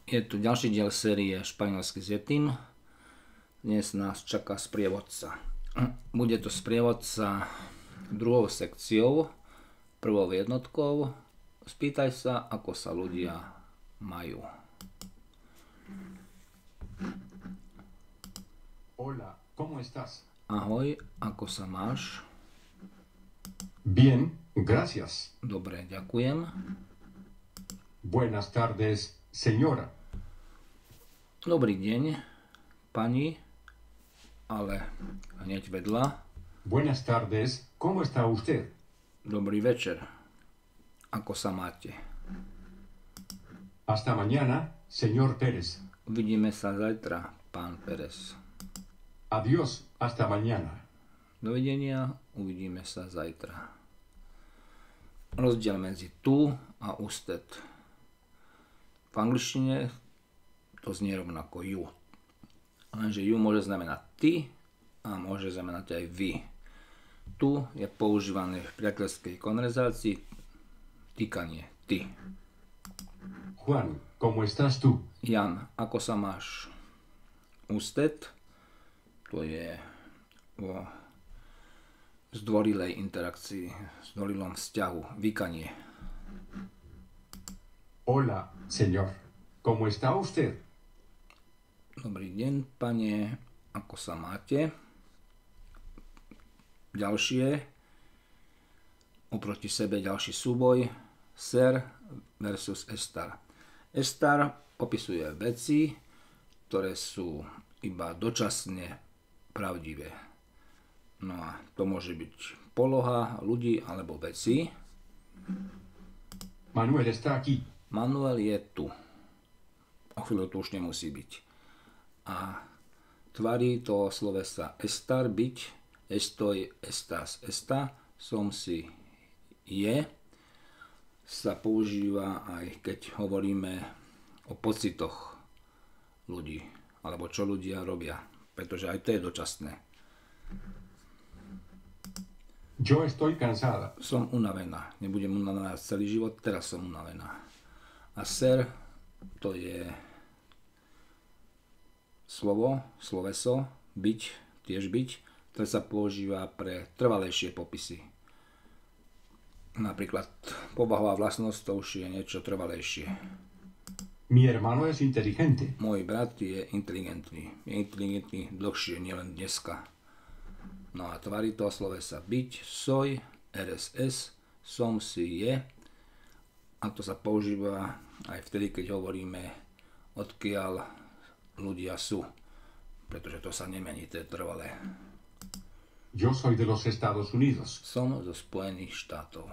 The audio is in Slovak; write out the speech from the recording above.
Je tu ďalší diel série Španielsky s Yetim. Dnes nás čaká sprievodca. Bude to sprievodca druhou sekciou, prvou jednotkou. Spýtaj sa, ako sa ľudia majú. Hola, ¿cómo estás? Ahoj, ako sa máš? Bien, gracias. Dobre, ďakujem. Buenas tardes, señora. Dobrý deň, pani, ale hneď vedľa. Buenas tardes, ¿cómo está usted? Dobrý večer, ako sa máte? Hasta mañana, señor Pérez. Uvidíme sa zajtra, pán Pérez. Adiós, hasta mañana. Dovidenia, uvidíme sa zajtra. Rozdiel medzi tu a usted. V angličtine to znie rovnako you. Lenže you môže znamenať ty a môže znamenať aj vy. Tu je používané v priateľskej konverzácii týkanie ty. Juan, ¿cómo estás tú? Jan, ako sa máš? Usted, to je o zdvorilej interakcii, zdvorilom vzťahu, vykanie. Hola, señor. ¿Cómo está usted? Dobrý deň, pane, ako sa máte? Ďalšie, oproti sebe ďalší súboj, ser versus estar. Estar opisuje veci, ktoré sú iba dočasne pravdivé. No a to môže byť poloha, ľudí alebo veci. Manuel está aquí. Manuel je tu. O chvíľu to už nemusí byť. A tvári toho slovesa estar, byť, estoy, estás, está, som si, je, sa používa aj keď hovoríme o pocitoch ľudí, alebo čo ľudia robia, pretože aj to je dočasné. Yo estoy cansada. Som unavená, nebudem unavená celý život, teraz som unavená. A ser, to je slovo, sloveso, byť, tiež byť, ktoré sa používa pre trvalejšie popisy. Napríklad povahová vlastnosť, to už je niečo trvalejšie. Mi hermano es inteligente. Môj brat je inteligentný dlhšie, nielen dneska. No a tvári toho slovesa byť, soy, RSS, som si, je, a to sa používa aj vtedy, keď hovoríme, odkiaľ ľudia sú, pretože to sa nemení, to je trvalé. Yo soy de los Estados Unidos. Som zo Spojených štátov.